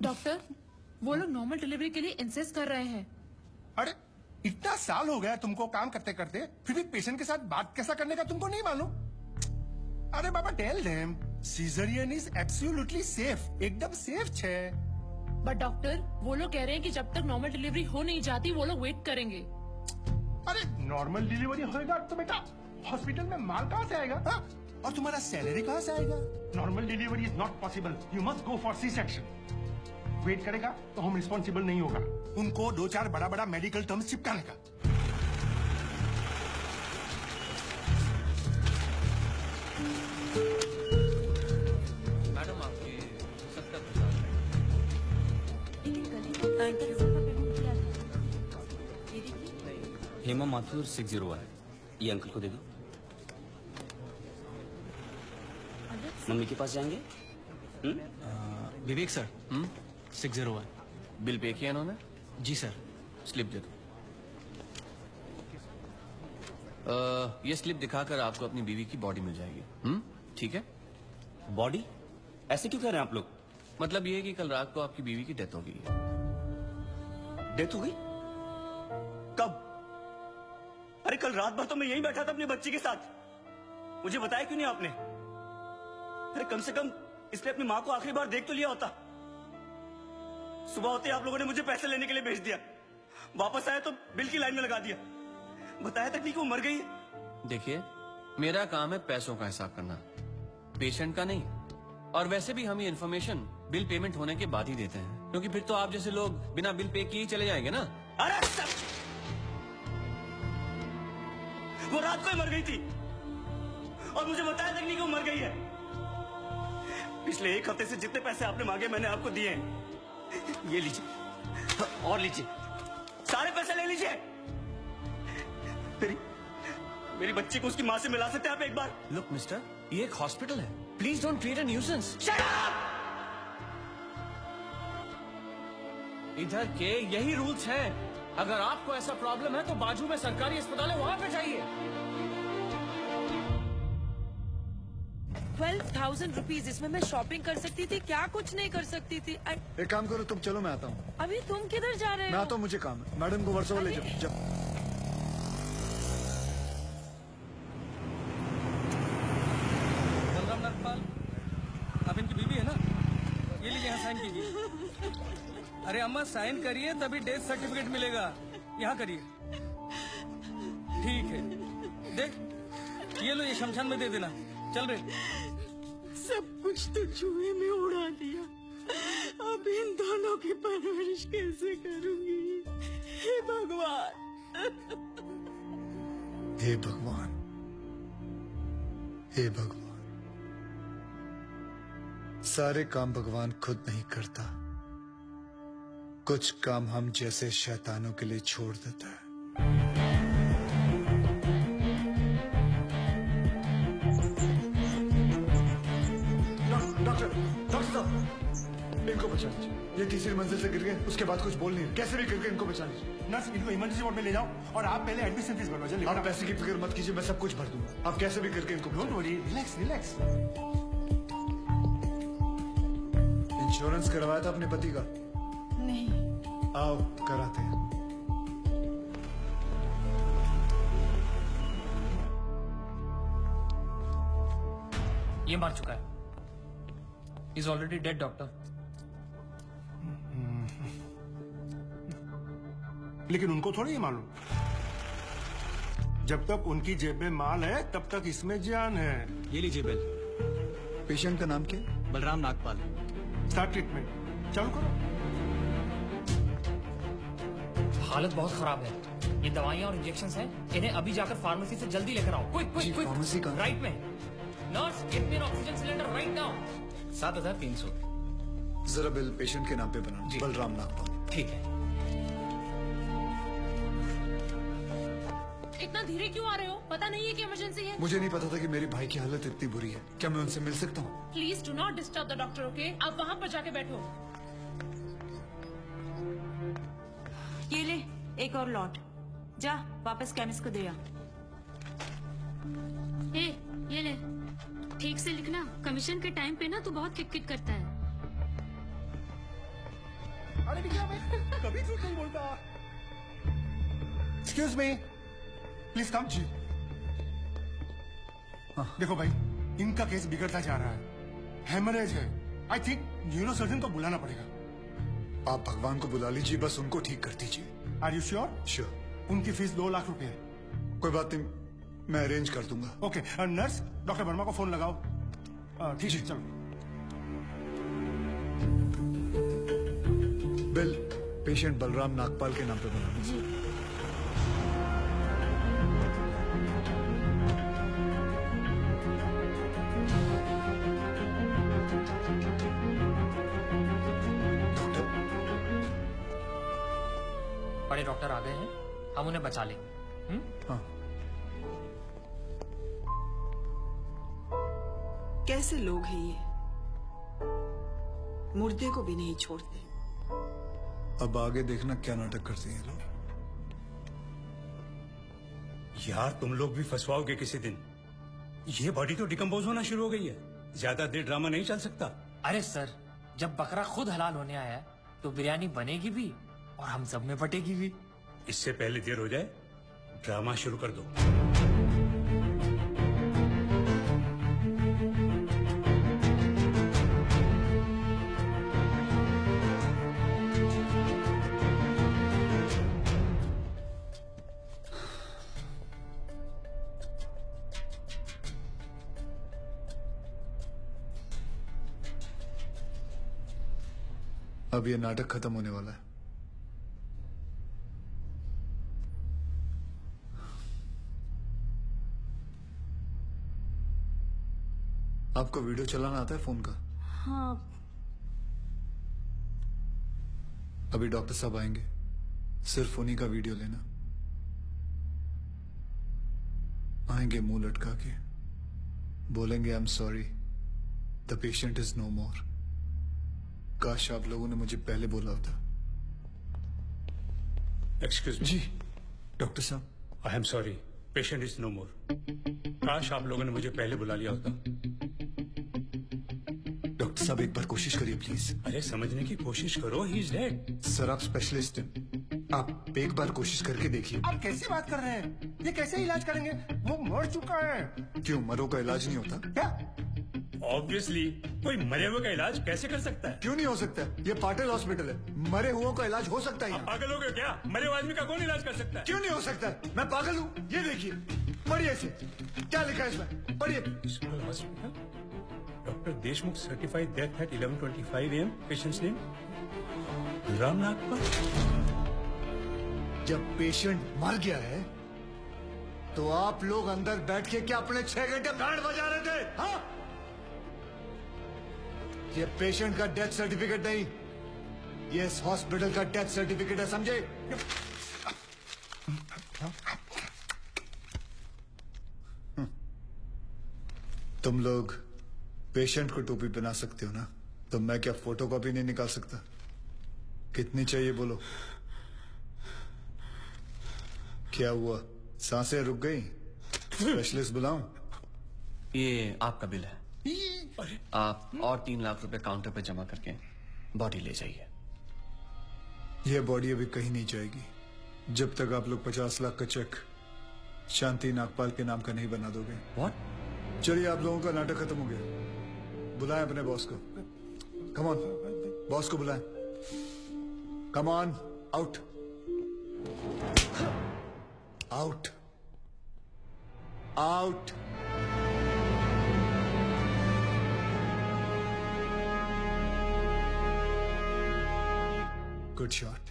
Doctor, वो लोग normal delivery के लिए इंसिस्ट कर रहे हैं। अरे इतना साल हो गया तुमको काम करते करते, फिर भी पेशेंट के साथ बात कैसा करने का तुमको नहीं मालूम? अरे बाबा tell them caesarean is absolutely safe, एकदम सेफ छे। बट डॉक्टर, वो लोग कह रहे हैं कि जब तक नॉर्मल डिलीवरी हो नहीं जाती वो लोग वेट करेंगे। अरे नॉर्मल डिलीवरी होएगा तो बेटा हॉस्पिटल में माल कहाँ से आएगा? हाँ? और तुम्हारा सैलरी कहाँ से आएगा? Normal delivery is not possible, you must go for C section. Wait करेगा तो हम रिस्पॉन्सिबल नहीं होगा। उनको 2-4 बड़ा बड़ा मेडिकल टर्म्स चिपकाने का। मैडम आपके 70%। हेमा माथुर 601, ये अंकल को दे दो। मम्मी के पास जाएंगे? विवेक सर 601। बिल पे किया इन्होंने? जी सर। स्लिप दे दो। ये स्लिप दिखाकर आपको अपनी बीवी की बॉडी मिल जाएगी। ठीक है? बॉडी? ऐसे क्यों कह रहे हैं आप लोग? मतलब ये है कि कल रात को आपकी बीवी की डेथ हो गई है। डेथ हो गई? कब? अरे कल रात भर तो मैं यहीं बैठा था अपने बच्चे के साथ, मुझे बताया क्यों नहीं आपने? अरे कम से कम इसने अपनी माँ को आखिरी बार देख तो लिया होता। सुबह होते आप लोगों ने मुझे पैसे लेने के लिए भेज दिया, वापस आया तो बिल की लाइन में लगा दिया, बताया तक नहीं कि वो मर गई है। देखिए, मेरा काम है पैसों का हिसाब करना, पेशेंट का नहीं। और वैसे भी हम ये इन्फॉर्मेशन बिल पेमेंट होने के बाद ही देते हैं, क्योंकि फिर तो आप जैसे लोग बिना बिल पे किए ही चले जाएंगे ना। अरे वो रात को ही मर गई थी और मुझे बताया तक नहीं कि वो मर गई है। पिछले 1 हफ्ते से जितने पैसे आपने मांगे मैंने आपको दिए हैं। ये लीजिए और लीजिए, सारे पैसे ले लीजिए। मेरी बच्ची को उसकी माँ से मिला सकते हैं आप एक बार? लुक मिस्टर, ये एक हॉस्पिटल है, please don't create a nuisance. Shut up! इधर के यही रूल्स हैं। अगर आपको ऐसा प्रॉब्लम है तो बाजू में सरकारी अस्पताल है, वहां पे जाइए। 12,000 रुपीज, इसमें मैं शॉपिंग कर सकती थी, क्या कुछ नहीं कर सकती थी। एक काम करो तुम, चलो मैं आता हूँ। अभी तुम किधर जा रहे हो? मैं आता हूँ, मुझे काम है। मैडम को वर्सोवा ले जाओ। बलराम नागपाल, आप इनकी बीवी है ना? ये लीजिए, यहाँ साइन कीजिए। अरे अम्मा साइन करिए तभी डेथ सर्टिफिकेट मिलेगा, यहाँ करिए। ठीक है, देख ये लो, ये शमशान में दे देना। चल रे। सब कुछ तो चूहे में उड़ा दिया, अब इन दोनों की परवरिश कैसे करूंगी? हे भगवान, हे भगवान, हे भगवान। सारे काम भगवान खुद नहीं करता, कुछ काम हम जैसे शैतानों के लिए छोड़ देता है। डॉक्टर साहब, इनको बचा लीजिए। ये तीसरी मंजिल से गिर गए, उसके बाद कुछ बोल नहीं रहे, कैसे भी करके इनको बचा लीजिए। नर्स, इनको इमरजेंसी वार्ड में ले जाओ और आप पहले एडमिशन फीस भरवा। जल्दी। आप पैसे की फिक्र मत कीजिए, मैं सब कुछ भर दूंगा। आप कैसे भी करके इनको don't worry, relax relax. Insurance करवाया था अपने पति का? नहीं। आओ कराते हैं। ये मार चुका है, इज ऑलरेडी डेड डॉक्टर। लेकिन उनको थोड़ी ही मालूम, जब तक उनकी जेब में माल है तब तक इसमें जान है। ये लीजिए बिल। पेशेंट का नाम क्या? बलराम नागपाल। स्टार्ट ट्रीटमेंट, चालू करो। हालत बहुत खराब है, ये दवाइयाँ और इंजेक्शंस हैं, इन्हें अभी जाकर फार्मेसी से जल्दी लेकर आओ। Quick quick quick. फार्मेसी कहाँ? राइट में। Nurse, get me N oxygen cylinder right now. 7,300। जरा बिल पेशेंट के नाम पे बनाना। बलराम नागपाल। ठीक है। इतना धीरे क्यों आ रहे हो? पता नहीं है कि इमरजेंसी है। मुझे नहीं पता था कि मेरी भाई की हालत इतनी बुरी है। क्या मैं उनसे मिल सकता हूँ? Please do not disturb the doctor, okay? आप वहाँ पर जाके बैठो। ये ले, एक और लॉट, जा वापस केमिस्ट को दे आ। ये ले, ठीक से लिखना, कमीशन के टाइम पे ना तू बहुत किट किट करता है। अरे निकला मैं कभी झूठ नहीं बोलता। Excuse me, please come. जी देखो भाई, इनका केस बिगड़ता जा रहा है, हेमरेज है। आई थिंक न्यूरो सर्जन को बुलाना पड़ेगा। आप भगवान को बुला लीजिए, बस उनको ठीक कर दीजिए। Are you sure? श्योर। उनकी फीस 2 लाख रुपए है। कोई बात नहीं, मैं अरेंज कर दूंगा। ओके नर्स, डॉक्टर वर्मा को फोन लगाओ। ठीक है, चलो। बिल पेशेंट बलराम नागपाल के नाम पे बनाना। जी। बड़े डॉक्टर आ गए हैं, हम उन्हें बचा लेंगे। हाँ। कैसे लोग हैं ये, मुर्दे को भी नहीं छोड़ते। अब आगे देखना क्या नाटक करते हैं लोग। यार तुम लोग भी फंसवाओगे किसी दिन। ये बॉडी तो डिकम्पोज होना शुरू हो गई है, ज्यादा देर ड्रामा नहीं चल सकता। अरे सर, जब बकरा खुद हलाल होने आया है तो बिरयानी बनेगी भी और हम सब में बटेगी भी। इससे पहले देर हो जाए, ड्रामा शुरू कर दो। अब ये नाटक खत्म होने वाला है। आपको वीडियो चलाना आता है फोन का? हाँ। अभी डॉक्टर साहब आएंगे, सिर्फ उन्हीं का वीडियो लेना। आएंगे मुंह लटका के, बोलेंगे I am sorry, the patient is no more. काश आप लोगों ने मुझे पहले बोला होता। Excuse me. जी डॉक्टर साहब। I am sorry, patient is no more. काश आप लोगों ने मुझे पहले बुला लिया होता। डॉक्टर साहब एक बार कोशिश करिए प्लीज। अरे समझने की कोशिश करो, ही इज डेड। सर आप स्पेशलिस्ट हैं, आप एक बार कोशिश करके देखिए। आप कैसी बात कर रहे हैं? ये कैसे इलाज करेंगे? वो मर चुका है। क्यों, मरो का इलाज नहीं होता क्या? ऑब्वियसली, कोई मरे हुए का इलाज कैसे कर सकता है? क्यों नहीं हो सकता? ये पाटिल हॉस्पिटल है, मरे हुओं का इलाज हो सकता है यहाँ। पागल हो गए क्या? मरे हुए आदमी का कौन इलाज कर सकता है? क्यों नहीं हो सकता? मैं पागल हूँ? ये देखिए, पढ़िए इसे, क्या लिखा है इसमें, पढ़िए। Doctor Deshmukh certified death eight 11:25 AM। Patients name Balram Nagpal. जब पेशेंट मर गया है तो आप लोग अंदर बैठ के क्या अपने 6 घंटे बैंड बजा रहे थे? हाँ, ये पेशेंट का डेथ सर्टिफिकेट नहीं, ये इस हॉस्पिटल का डेथ सर्टिफिकेट है, समझे? तुम लोग पेशेंट को टोपी पहना सकते हो ना, तो मैं क्या फोटो कॉपी नहीं निकाल सकता? कितनी चाहिए बोलो? क्या हुआ, सांसें रुक गई? स्पेशलिस्ट बुलाऊं? ये आपका बिल है, आप और 3 लाख रुपए काउंटर पे जमा करके बॉडी ले जाइए। यह बॉडी अभी कहीं नहीं जाएगी जब तक आप लोग 50 लाख का चेक शांति नागपाल के नाम का नहीं बना दोगे। व्हाट? चलिए, आप लोगों का नाटक खत्म हो गया, बुलाएं अपने बॉस को। कम ऑन, बॉस को बुलाएं। Come on, out out out. Good shot.